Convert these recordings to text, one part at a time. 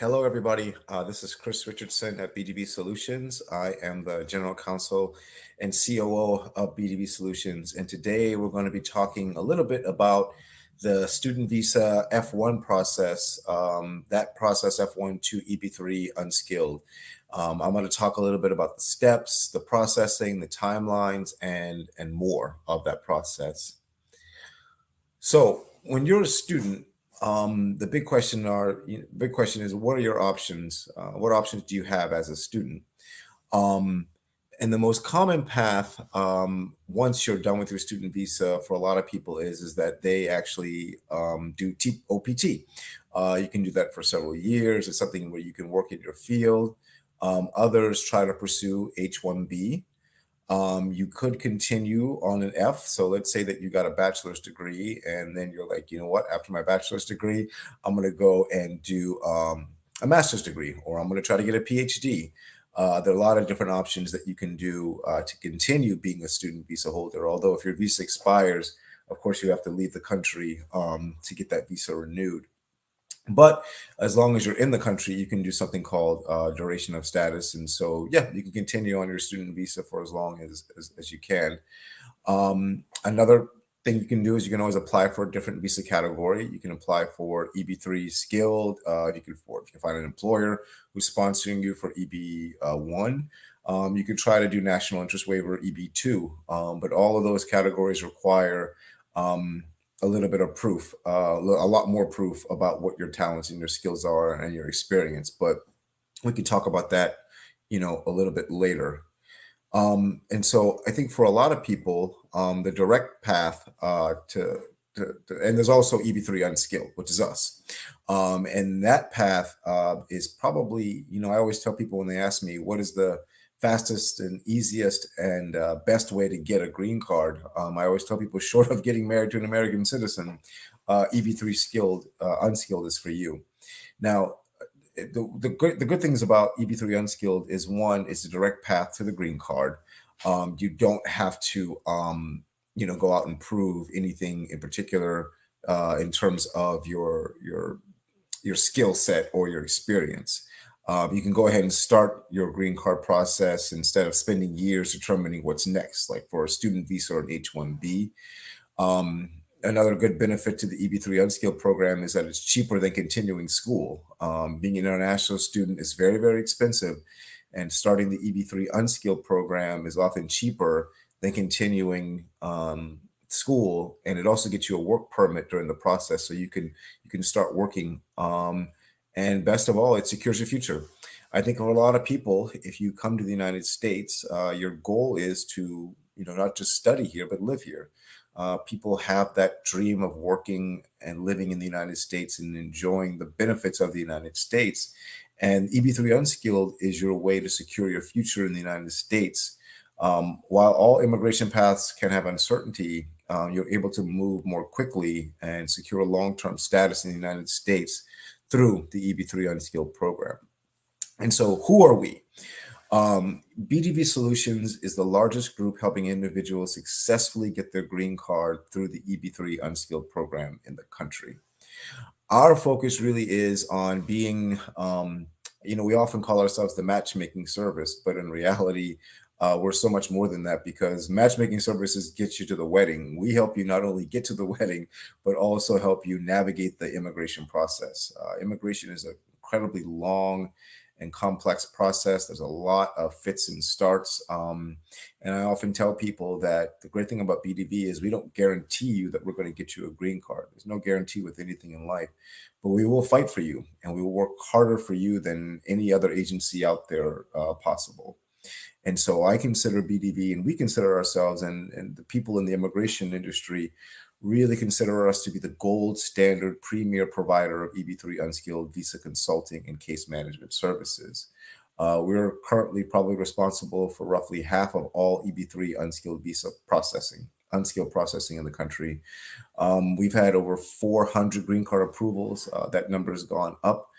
Hello, everybody. This is Chris Richardson at BDB Solutions. I am the General Counsel and COO of BDB Solutions. And today we're going to be talking a little bit about the student visa F-1 process, that process F-1 to EB-3 unskilled. I'm going to talk a little bit about the steps, the processing, the timelines, and more of that process. So when you're a student, the big question is, what are your options? What options do you have as a student? Um, and the most common path, once you're done with your student visa, for a lot of people is that they actually do OPT. You can do that for several years. It's something where you can work in your field. Others try to pursue H-1B. You could continue on an F. So let's say that you got a bachelor's degree, and then you're like, you know what? After my bachelor's degree, I'm going to go and do a master's degree, or I'm going to try to get a PhD. There are a lot of different options that you can do to continue being a student visa holder. Although if your visa expires, of course, you have to leave the country to get that visa renewed. But as long as you're in the country, you can do something called duration of status. And so, yeah, you can continue on your student visa for as long as you can. Another thing you can do is you can always apply for a different visa category. You can apply for EB-3 skilled. If you can find an employer who's sponsoring you for EB-1. You could try to do national interest waiver EB-2. But all of those categories require um, a little bit of proof, a lot more proof about what your talents and your skills are and your experience. But we can talk about that, a little bit later. And so I think for a lot of people, the direct path and there's also EB-3 unskilled, which is us. And that path is probably, I always tell people when they ask me, what is the fastest and easiest and best way to get a green card? I always tell people, short of getting married to an American citizen, EB-3 unskilled is for you. Now, the good things about EB-3 unskilled is, one, is the direct path to the green card. You don't have to go out and prove anything in particular in terms of your skill set or your experience. You can go ahead and start your green card process instead of spending years determining what's next, like for a student visa or an H-1B. Another good benefit to the EB-3 unskilled program is that it's cheaper than continuing school. Being an international student is very, very expensive, and starting the EB-3 unskilled program is often cheaper than continuing school, and it also gets you a work permit during the process, so you can start working. And best of all, it secures your future. I think for a lot of people, if you come to the United States, your goal is to not just study here but live here. People have that dream of working and living in the United States and enjoying the benefits of the United States. And EB-3 Unskilled is your way to secure your future in the United States. While all immigration paths can have uncertainty, you're able to move more quickly and secure a long-term status in the United States through the EB-3 Unskilled program. And so, who are we? BDV Solutions is the largest group helping individuals successfully get their green card through the EB-3 Unskilled program in the country. Our focus really is on being, we often call ourselves the matchmaking service, but in reality, we're so much more than that, because matchmaking services get you to the wedding. We help you not only get to the wedding, but also help you navigate the immigration process. Immigration is an incredibly long and complex process. There's a lot of fits and starts. And I often tell people that the great thing about BDV is we don't guarantee you that we're going to get you a green card. There's no guarantee with anything in life, but we will fight for you, and we will work harder for you than any other agency out there possible. And so I consider BDV, and we consider ourselves, and the people in the immigration industry really consider us to be the gold standard premier provider of EB-3 unskilled visa consulting and case management services. We're currently probably responsible for roughly half of all EB-3 unskilled processing in the country. We've had over 400 green card approvals. That number has gone up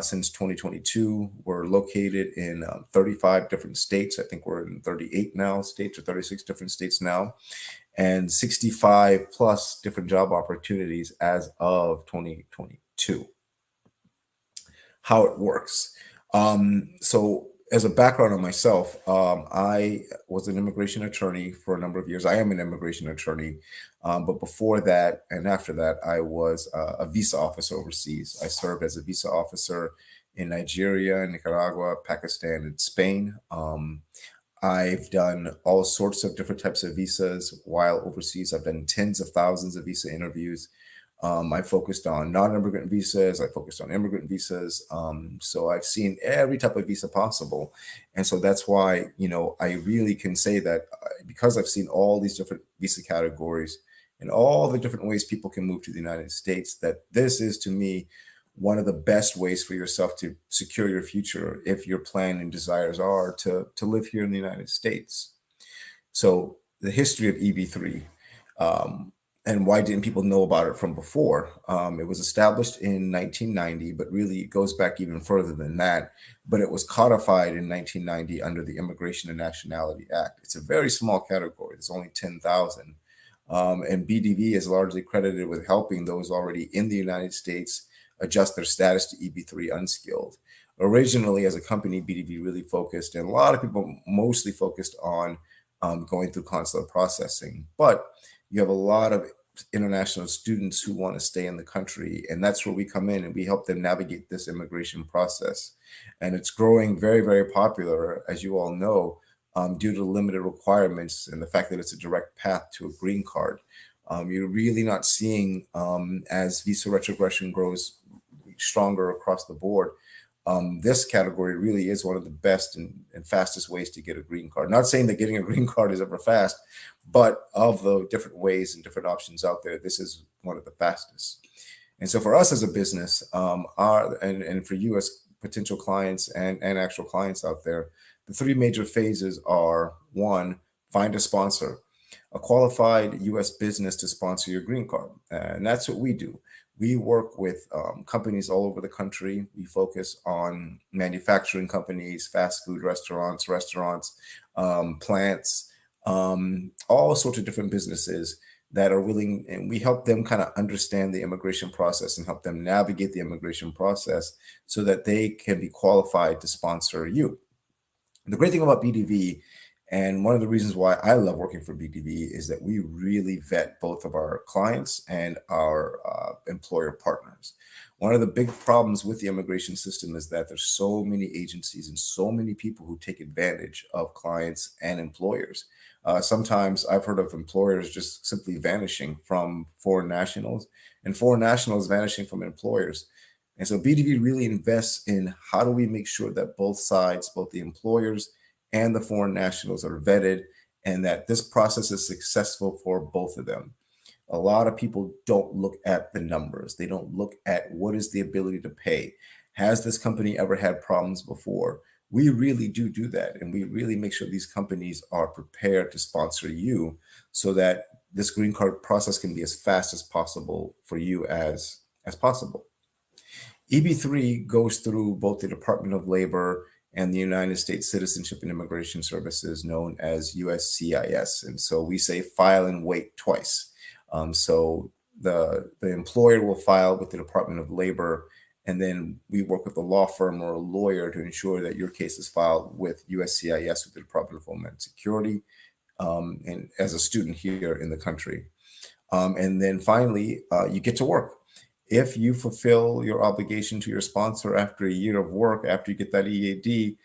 since 2022. We're located in 35 different states. I think we're in 38 now states, or 36 different states now, and 65 plus different job opportunities as of 2022. how it works. So as a background on myself, I was an immigration attorney for a number of years. I am an immigration attorney, but before that and after that, I was a visa officer overseas. I served as a visa officer in Nigeria, Nicaragua, Pakistan, and Spain. I've done all sorts of different types of visas while overseas. I've done tens of thousands of visa interviews. I focused on non-immigrant visas. I focused on immigrant visas. So I've seen every type of visa possible, and so that's why I really can say that because I've seen all these different visa categories and all the different ways people can move to the United States, that this is to me one of the best ways for yourself to secure your future if your plan and desires are to live here in the United States. So the history of EB-3, and why didn't people know about it from before? It was established in 1990, but really it goes back even further than that. But it was codified in 1990 under the Immigration and Nationality Act. It's a very small category. There's only 10,000. And BDV is largely credited with helping those already in the United States adjust their status to EB-3 unskilled. Originally, as a company, BDV really focused, and a lot of people mostly focused on going through consular processing. But you have a lot of international students who want to stay in the country, and that's where we come in and we help them navigate this immigration process. And it's growing very, very popular, as you all know, due to limited requirements and the fact that it's a direct path to a green card. You're really not seeing, as visa retrogression grows stronger across the board, this category really is one of the best and fastest ways to get a green card. Not saying that getting a green card is ever fast, but of the different ways and different options out there, this is one of the fastest. And so for us as a business, and for you as potential clients and actual clients out there, the three major phases are: one, find a sponsor, a qualified U.S. business to sponsor your green card. And that's what we do. We work with companies all over the country. We focus on manufacturing companies, fast food restaurants, plants, all sorts of different businesses that are willing, and we help them kind of understand the immigration process and help them navigate the immigration process so that they can be qualified to sponsor you. The great thing about BDV, and one of the reasons why I love working for BDV, is that we really vet both of our clients and our employer partners. One of the big problems with the immigration system is that there's so many agencies and so many people who take advantage of clients and employers. Sometimes I've heard of employers just simply vanishing from foreign nationals and foreign nationals vanishing from employers. And so BDV really invests in how do we make sure that both sides, both the employers and the foreign nationals, are vetted and that this process is successful for both of them. A lot of people don't look at the numbers. They don't look at what is the ability to pay. Has this company ever had problems before? We really do that. And we really make sure these companies are prepared to sponsor you so that this green card process can be as fast as possible for you as possible. EB-3 goes through both the Department of Labor and the United States Citizenship and Immigration Services, known as USCIS. And so we say file and wait twice. So the employer will file with the Department of Labor, and then we work with a law firm or a lawyer to ensure that your case is filed with USCIS, with the Department of Homeland Security, and as a student here in the country. And then finally, you get to work. If you fulfill your obligation to your sponsor after a year of work, after you get that EAD,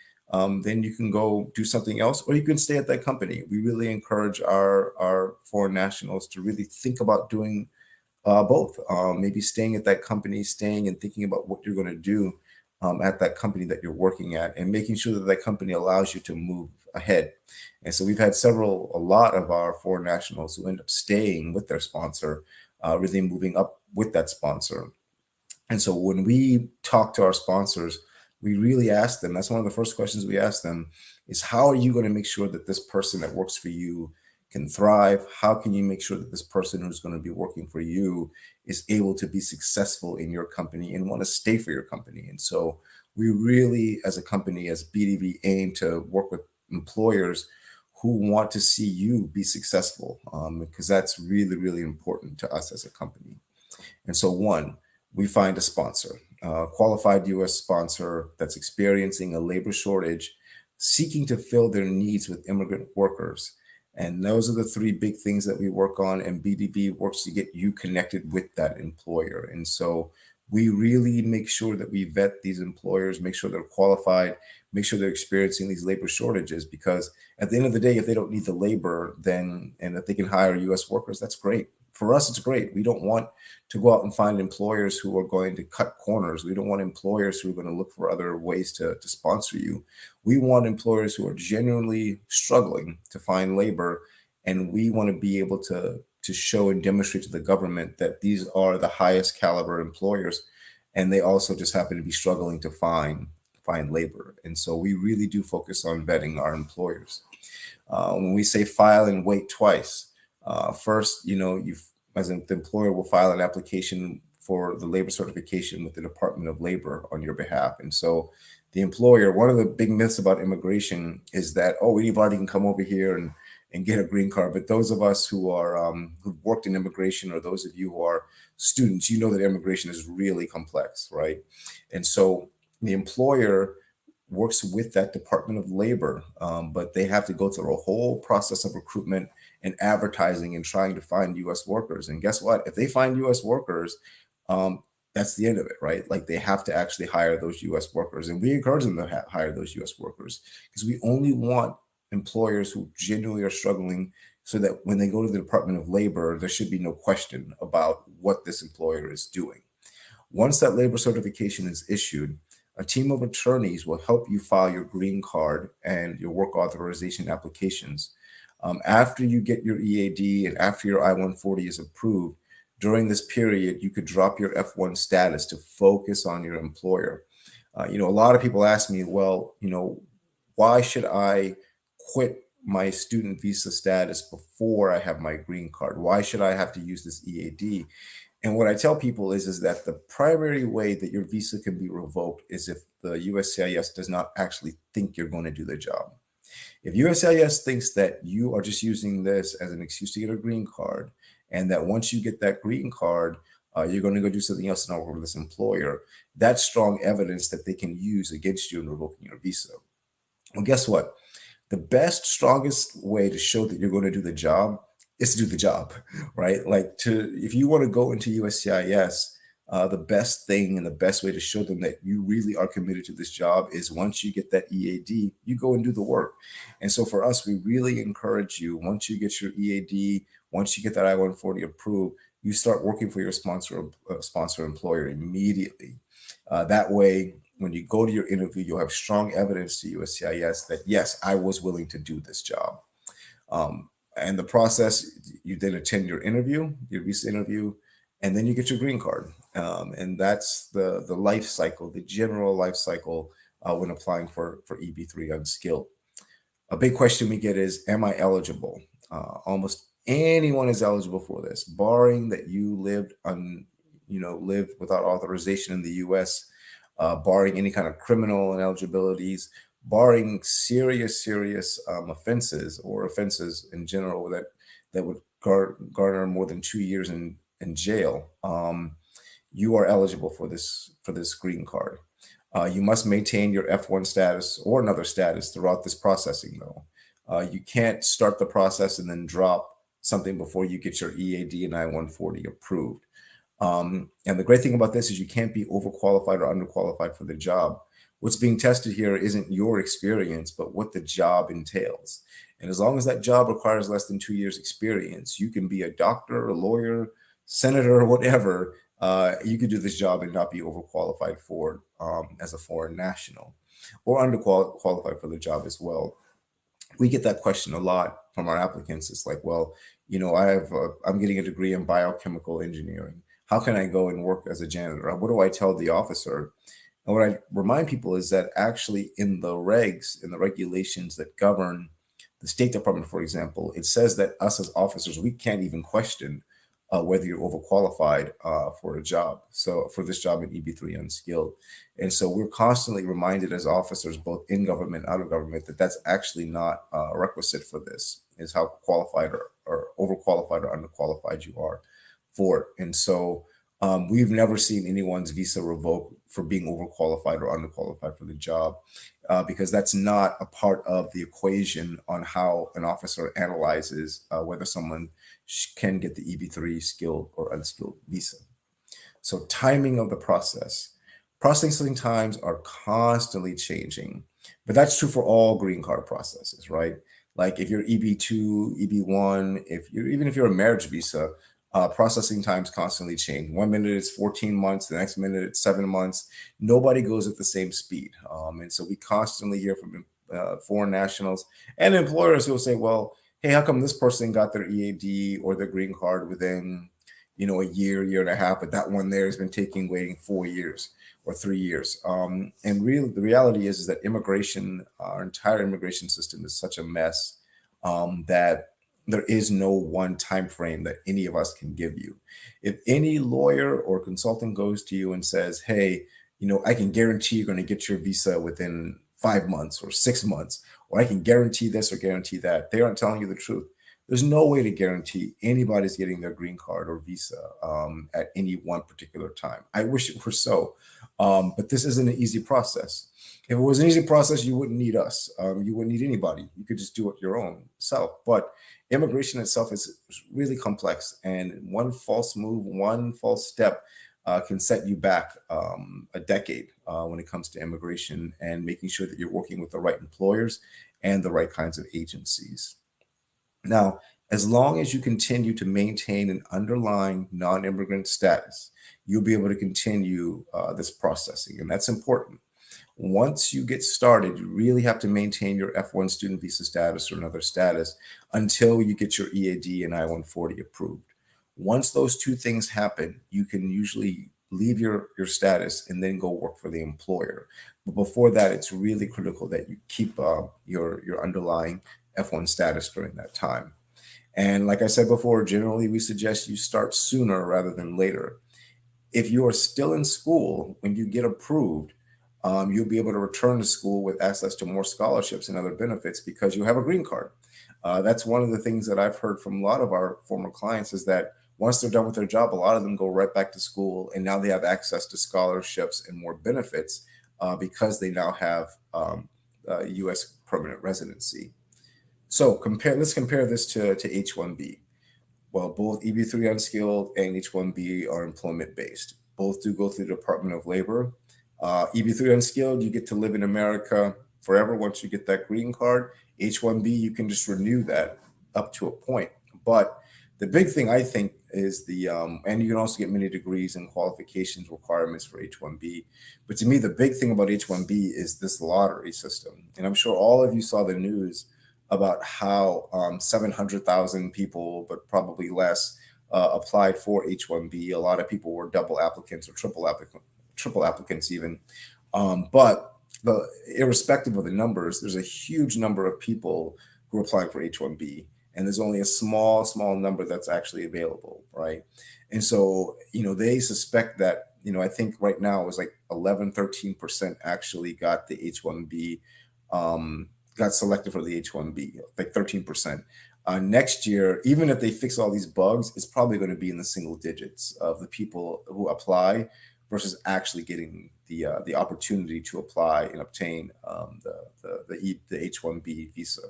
then you can go do something else, or you can stay at that company. We really encourage our foreign nationals to really think about doing both. Maybe staying at that company, staying and thinking about what you're going to do at that company that you're working at, and making sure that that company allows you to move ahead. And so we've had a lot of our foreign nationals who end up staying with their sponsor, really moving up with that sponsor. And so when we talk to our sponsors, we really ask them, that's one of the first questions we ask them, is how are you going to make sure that this person that works for you can thrive? How can you make sure that this person who's going to be working for you is able to be successful in your company and want to stay for your company? And so we really, as a company, as BDV, aim to work with employers who want to see you be successful, because that's really, really important to us as a company. And so, one, we find a sponsor. qualified U.S. sponsor that's experiencing a labor shortage, seeking to fill their needs with immigrant workers. And those are the three big things that we work on. And BDB works to get you connected with that employer. And so we really make sure that we vet these employers, make sure they're qualified, make sure they're experiencing these labor shortages. Because at the end of the day, if they don't need the labor, then and if they can hire U.S. workers, that's great. For us, it's great. We don't want to go out and find employers who are going to cut corners. We don't want employers who are going to look for other ways to sponsor you. We want employers who are genuinely struggling to find labor, and we want to be able to show and demonstrate to the government that these are the highest caliber employers, and they also just happen to be struggling to find labor. And so we really do focus on vetting our employers. When we say file and wait twice, first, you as an employer will file an application for the labor certification with the Department of Labor on your behalf. And so the employer, one of the big myths about immigration is that, oh, anybody can come over here and get a green card. But those of us who are who've worked in immigration, or those of you who are students, you know that immigration is really complex, right? And so the employer works with that Department of Labor, but they have to go through a whole process of recruitment and advertising and trying to find U.S. workers. And guess what? If they find U.S. workers, um, that's the end of it, right? Like they have to actually hire those U.S. workers, and we encourage them to hire those U.S. workers because we only want employers who genuinely are struggling, so that when they go to the Department of Labor, there should be no question about what this employer is doing. Once that labor certification is issued, a team of attorneys will help you file your green card and your work authorization applications. After you get your EAD and after your I-140 is approved, during this period, you could drop your F-1 status to focus on your employer. A lot of people ask me, well, why should I quit my student visa status before I have my green card? Why should I have to use this EAD? And what I tell people is that the primary way that your visa can be revoked is if the USCIS does not actually think you're going to do the job. If USCIS thinks that you are just using this as an excuse to get a green card, and that once you get that green card, you're going to go do something else and not work with this employer, that's strong evidence that they can use against you in revoking your visa. Well, guess what? The best, strongest way to show that you're going to do the job is to do the job, right? Like if you want to go into USCIS, the best thing and the best way to show them that you really are committed to this job is once you get that EAD, you go and do the work. And so for us, we really encourage you, once you get your EAD, once you get that I-140 approved, you start working for your sponsor employer immediately. That way, when you go to your interview, you'll have strong evidence to USCIS that, yes, I was willing to do this job. And the process, you then attend your interview, your visa interview, and then you get your green card. And that's the life cycle, the general life cycle when applying for EB-3 unskilled. A big question we get is, am I eligible? Almost anyone is eligible for this, barring that you lived without authorization in the U.S., barring any kind of criminal ineligibilities, barring serious offenses or offenses in general that would garner more than 2 years in jail. You are eligible for this green card. You must maintain your F-1 status or another status throughout this processing, though. You can't start the process and then drop something before you get your EAD and I-140 approved. And the great thing about this is you can't be overqualified or underqualified for the job. What's being tested here isn't your experience, but what the job entails. And as long as that job requires less than 2 years experience, you can be a doctor, a lawyer, senator, or whatever. You could do this job and not be overqualified for as a foreign national, or underqualified for the job as well. We get that question a lot from our applicants. It's like, well, I'm getting a degree in biochemical engineering. How can I go and work as a janitor? What do I tell the officer? And what I remind people is that actually in the regs, in the regulations that govern the State Department, for example, it says that us as officers, we can't even question whether you're overqualified for a job. So for this job in EB-3 unskilled. And so we're constantly reminded as officers, both in government, out of government, that that's actually not a requisite for this, is how qualified or overqualified or underqualified you are for it. And so We've never seen anyone's visa revoked for being overqualified or underqualified for the job, because that's not a part of the equation on how an officer analyzes whether someone can get the EB-3 skilled or unskilled visa. So timing of the process. Processing times are constantly changing, but that's true for all green card processes, right? Like if you're EB-2, EB-1, even if you're a marriage visa, processing times constantly change. 1 minute it's 14 months, the next minute it's 7 months. Nobody goes at the same speed, and so we constantly hear from foreign nationals and employers who will say, "Well, hey, how come this person got their EAD or their green card within a year and a half, but that one there has been waiting 4 years or 3 years." And really, the reality is that our entire immigration system is such a mess, that there is no one time frame that any of us can give you. If any lawyer or consultant goes to you and says, "Hey, I can guarantee you're going to get your visa within 5 months or 6 months, or I can guarantee this or guarantee that," they aren't telling you the truth. There's no way to guarantee anybody's getting their green card or visa at any one particular time. I wish it were so, but this isn't an easy process. If it was an easy process, you wouldn't need us. You wouldn't need anybody. You could just do it your own self. But immigration itself is really complex, and one false move, one false step can set you back a decade when it comes to immigration and making sure that you're working with the right employers and the right kinds of agencies. Now, as long as you continue to maintain an underlying non immigrant status, you'll be able to continue this processing, and that's important. Once you get started, you really have to maintain your F-1 student visa status or another status until you get your EAD and I-140 approved. Once those two things happen, you can usually leave your status and then go work for the employer. But before that, it's really critical that you keep your underlying F-1 status during that time. And like I said before, generally we suggest you start sooner rather than later. If you are still in school, when you get approved, you'll be able to return to school with access to more scholarships and other benefits because you have a green card. That's one of the things that I've heard from a lot of our former clients is that once they're done with their job, a lot of them go right back to school, and now they have access to scholarships and more benefits because they now have U.S. permanent residency. So let's compare this to H-1B. Well, both EB-3 unskilled and H-1B are employment based. Both do go through the Department of Labor. EB-3 unskilled, you get to live in America forever once you get that green card. H-1B, you can just renew that up to a point. But the big thing I think is and you can also get many degrees and qualifications requirements for H-1B. But to me, the big thing about H-1B is this lottery system. And I'm sure all of you saw the news about how 700,000 people, but probably less, applied for H-1B. A lot of people were double applicants or triple applicants even. But irrespective of the numbers, there's a huge number of people who are applying for H-1B, and there's only a small number that's actually available, right? And so, they suspect that, I think right now it was like 13% actually got the H-1B, got selected for the H-1B, like 13%. Next year, even if they fix all these bugs, it's probably going to be in the single digits of the people who apply versus actually getting the opportunity to apply and obtain the H-1B visa.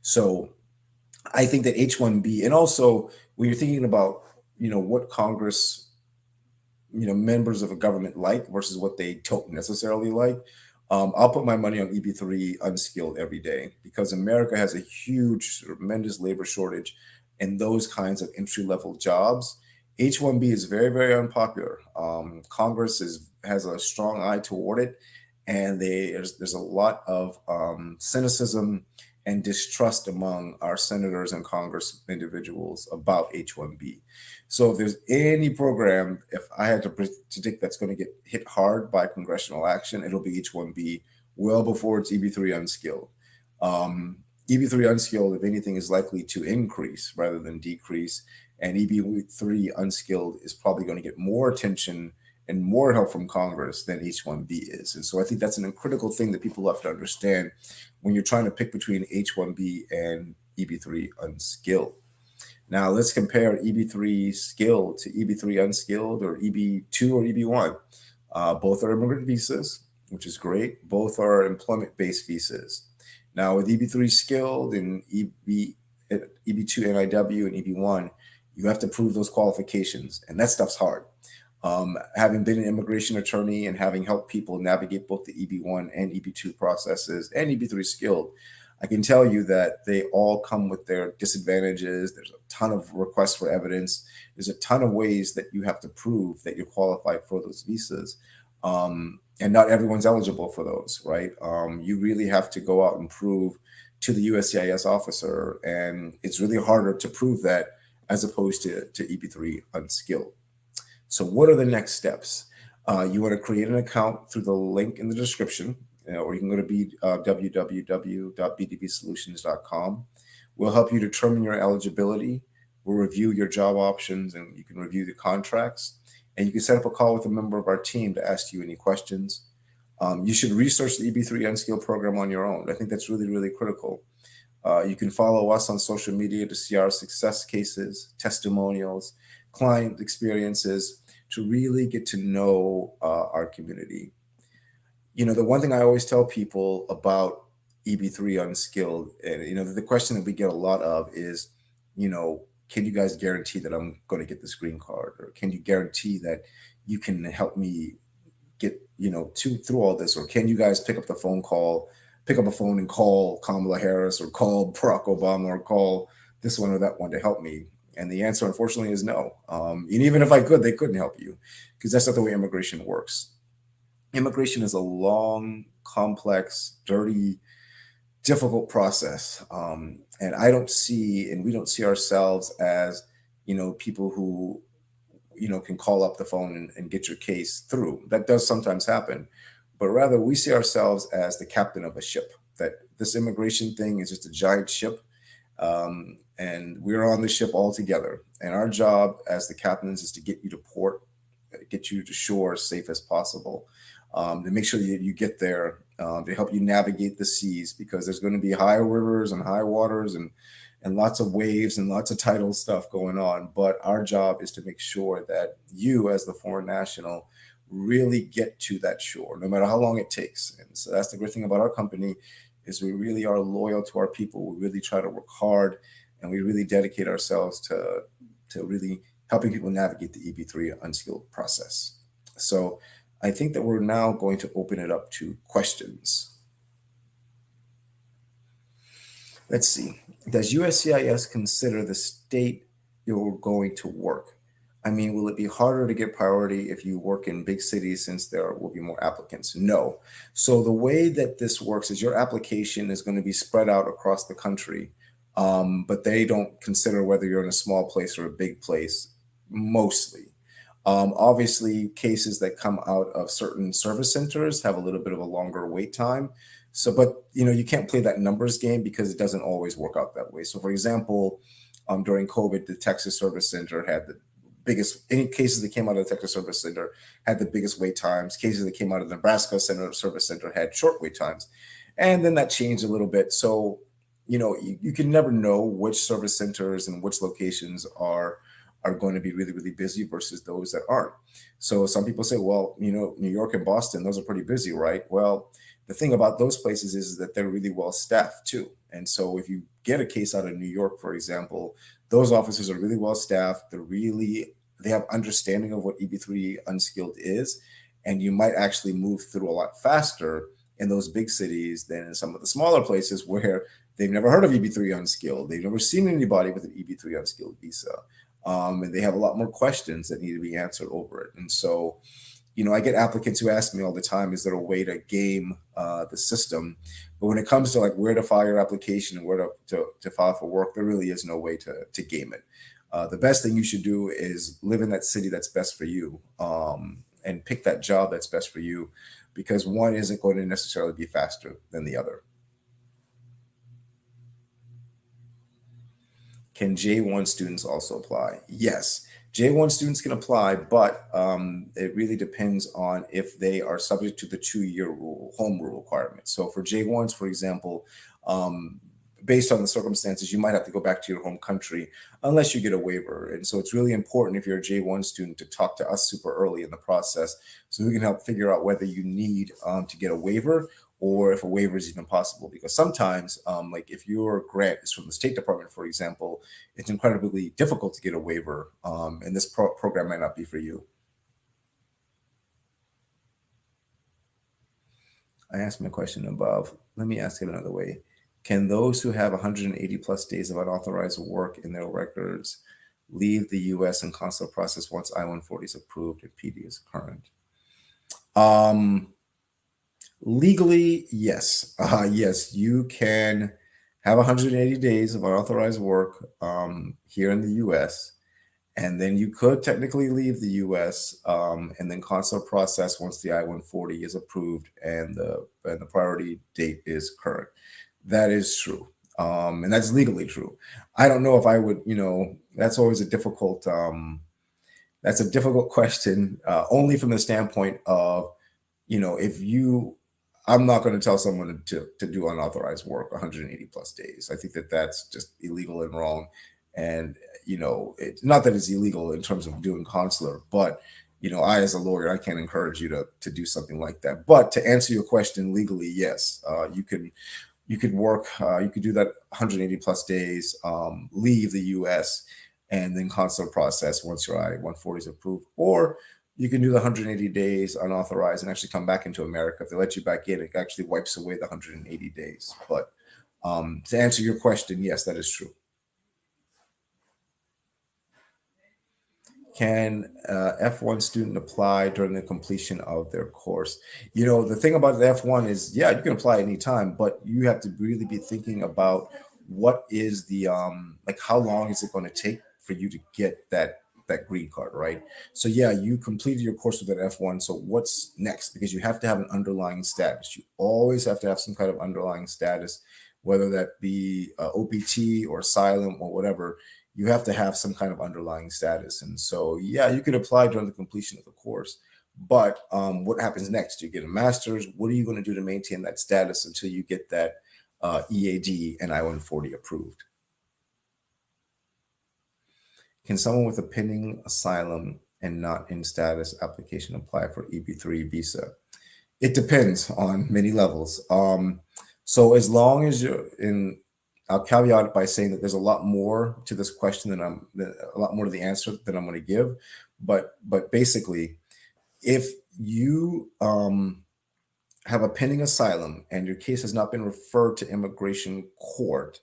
So I think that H-1B, and also when you're thinking about what Congress, members of a government like versus what they don't necessarily like, I'll put my money on EB-3 unskilled every day because America has a huge, tremendous labor shortage in those kinds of entry level jobs. H-1B is very, very unpopular. Congress has a strong eye toward it, and there's a lot of cynicism and distrust among our senators and Congress individuals about H-1B. So if there's any program, if I had to predict that's going to get hit hard by congressional action, it'll be H-1B well before it's EB-3 unskilled. EB-3 unskilled, if anything, is likely to increase rather than decrease. And EB-3 unskilled is probably going to get more attention and more help from Congress than H-1B is. And so I think that's a critical thing that people have to understand when you're trying to pick between H-1B and EB-3 unskilled. Now let's compare EB-3 skilled to EB-3 unskilled, or EB-2 or EB-1. Both are immigrant visas, which is great. Both are employment-based visas. Now with EB-3 skilled and EB-2 NIW and EB-1, you have to prove those qualifications, and that stuff's hard. Having been an immigration attorney and having helped people navigate both the EB-1 and EB-2 processes and EB-3 skilled, I can tell you that they all come with their disadvantages. There's a ton of requests for evidence. There's a ton of ways that you have to prove that you're qualified for those visas. And not everyone's eligible for those, right? You really have to go out and prove to the USCIS officer, and it's really harder to prove that as opposed to EB-3 unskilled. So what are the next steps? You want to create an account through the link in the description, or you can go to www.bdbsolutions.com. We'll help you determine your eligibility. We'll review your job options, and you can review the contracts. And you can set up a call with a member of our team to ask you any questions. You should research the EB-3 Unskilled program on your own. I think that's really, really critical. You can follow us on social media to see our success cases, testimonials, client experiences, to really get to know our community. You know, the one thing I always tell people about EB-3 Unskilled, and the question that we get a lot of is, can you guys guarantee that I'm going to get this green card, or can you guarantee that you can help me get through all this, or can you guys pick up a phone and call Kamala Harris, or call Barack Obama, or call this one or that one to help me? And the answer, unfortunately, is no. And even if I could, they couldn't help you, because that's not the way immigration works. Immigration is a long, complex, dirty, difficult process. And we don't see ourselves as, people who, can call up the phone and get your case through. That does sometimes happen. But rather, we see ourselves as the captain of a ship, that this immigration thing is just a giant ship. And we're on the ship all together. And our job as the captains is to get you to port, get you to shore as safe as possible, to make sure that you get there, to help you navigate the seas, because there's going to be high rivers and high waters and lots of waves and lots of tidal stuff going on. But our job is to make sure that you, as the foreign national, really get to that shore, no matter how long it takes. And so that's the great thing about our company, is we really are loyal to our people. We really try to work hard, and we really dedicate ourselves to really helping people navigate the EB-3 unskilled process. So I think that we're now going to open it up to questions. Let's see. Does USCIS consider the state you're going to work? I mean, will it be harder to get priority if you work in big cities, since there will be more applicants? No. So the way that this works is your application is going to be spread out across the country, but they don't consider whether you're in a small place or a big place, mostly. Obviously, cases that come out of certain service centers have a little bit of a longer wait time. So, but you can't play that numbers game, because it doesn't always work out that way. So, for example, during COVID, the Texas Service Center had the any cases that came out of the Texas Service Center had the biggest wait times. Cases that came out of the Nebraska Service Center had short wait times. And then that changed a little bit. So, you can never know which service centers and which locations are going to be really, really busy versus those that aren't. So some people say, well, New York and Boston, those are pretty busy, right? Well, the thing about those places is that they're really well staffed too. And so if you get a case out of New York, for example, those officers are really well staffed. They have understanding of what EB-3 unskilled is, and you might actually move through a lot faster in those big cities than in some of the smaller places where they've never heard of EB-3 unskilled. They've never seen anybody with an EB-3 unskilled visa. And they have a lot more questions that need to be answered over it. And so, I get applicants who ask me all the time, is there a way to game the system? But when it comes to like where to file your application and where to file for work, there really is no way to game it. The best thing you should do is live in that city that's best for you, and pick that job that's best for you, because one isn't going to necessarily be faster than the other. Can J1 students also apply? Yes, J1 students can apply, but it really depends on if they are subject to the 2-year rule, home rule requirement. So for J1s, for example, based on the circumstances, you might have to go back to your home country unless you get a waiver. And so it's really important if you're a J1 student to talk to us super early in the process so we can help figure out whether you need to get a waiver or if a waiver is even possible. Because sometimes, like if your grant is from the State Department, for example, it's incredibly difficult to get a waiver, and this program might not be for you. I asked my question above. Let me ask it another way. Can those who have 180 plus days of unauthorized work in their records leave the U.S. and consular process once I-140 is approved and PD is current? Um, Legally, yes. Yes, you can have 180 days of unauthorized work here in the U.S. And then you could technically leave the U.S. And then consular process once the I-140 is approved and the priority date is current. That is true, and that's legally true. I don't know if I would. That's always a difficult. That's a difficult question, only from the standpoint of if you, I'm not going to tell someone to do unauthorized work 180 plus days. I think that that's just illegal and wrong. And, it's not that it's illegal in terms of doing consular, but, I, as a lawyer, I can't encourage you to do something like that. But to answer your question legally, yes, you could work, you could do that 180 plus days, leave the US, and then consular process once your I-140 is approved. Or you can do the 180 days unauthorized and actually come back into America. If they let you back in, it actually wipes away the 180 days. But to answer your question, yes, that is true. Can F-1 student apply during the completion of their course? The thing about the F-1 is, yeah, you can apply anytime, but you have to really be thinking about what is the like how long is it going to take for you to get that green card, right? So yeah, you completed your course with an F-1. So what's next? Because you have to have an underlying status. You always have to have some kind of underlying status, whether that be OPT or asylum or whatever. You have to have some kind of underlying status. And so, yeah, you could apply during the completion of the course. But what happens next? You get a master's. What are you going to do to maintain that status until you get that EAD and I-140 approved? Can someone with a pending asylum and not in status application apply for EB-3 visa? It depends on many levels. So as long as you're in, I'll caveat it by saying that there's a lot more to this question a lot more to the answer than I'm going to give. But basically, if you have a pending asylum and your case has not been referred to immigration court,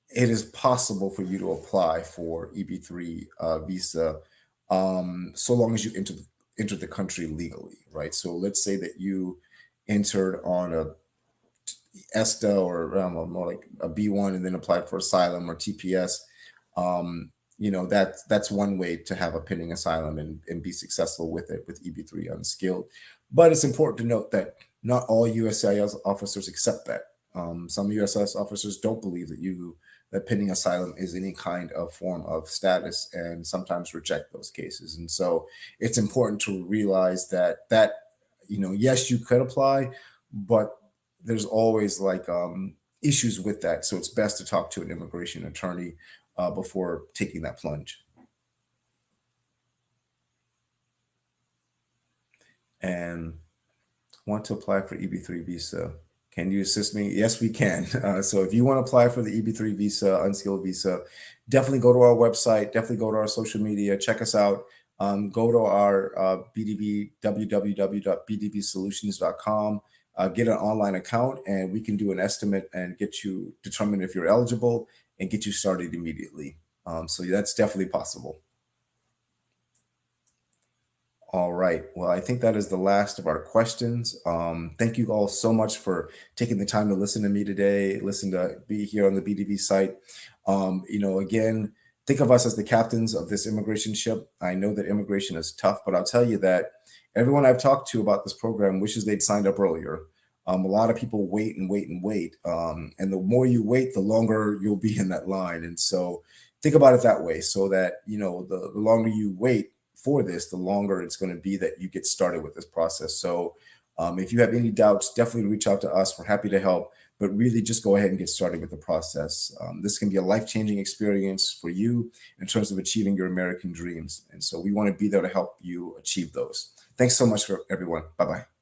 it is possible for you to apply for EB-3 visa, so long as you enter the country legally, right? So let's say that you entered on a ESTA or more like a B1 and then applied for asylum or TPS. That's one way to have a pending asylum and be successful with it with EB-3 unskilled. But it's important to note that not all USCIS officers accept that. Some USCIS officers don't believe that pending asylum is any kind of form of status and sometimes reject those cases. And so it's important to realize that yes, you could apply, but there's always like issues with that. So it's best to talk to an immigration attorney before taking that plunge. And want to apply for EB-3 visa. Can you assist me? Yes, we can. So if you want to apply for the EB-3 visa, unskilled visa, definitely go to our website, definitely go to our social media, check us out. Go to our BDB, www.bdbsolutions.com, get an online account, and we can do an estimate and get you determine if you're eligible and get you started immediately. So that's definitely possible. All right. Well, I think that is the last of our questions. Thank you all so much for taking the time to listen to me today, listen to be here on the BDB site. Again, think of us as the captains of this immigration ship. I know that immigration is tough, but I'll tell you that everyone I've talked to about this program wishes they'd signed up earlier. A lot of people wait and wait and wait. And the more you wait, the longer you'll be in that line. And so think about it that way, so that, the longer you wait for this, the longer it's going to be that you get started with this process. So if you have any doubts, definitely reach out to us. We're happy to help. but really just go ahead and get started with the process. This can be a life-changing experience for you in terms of achieving your American dreams. And so we want to be there to help you achieve those. Thanks so much for everyone. Bye-bye.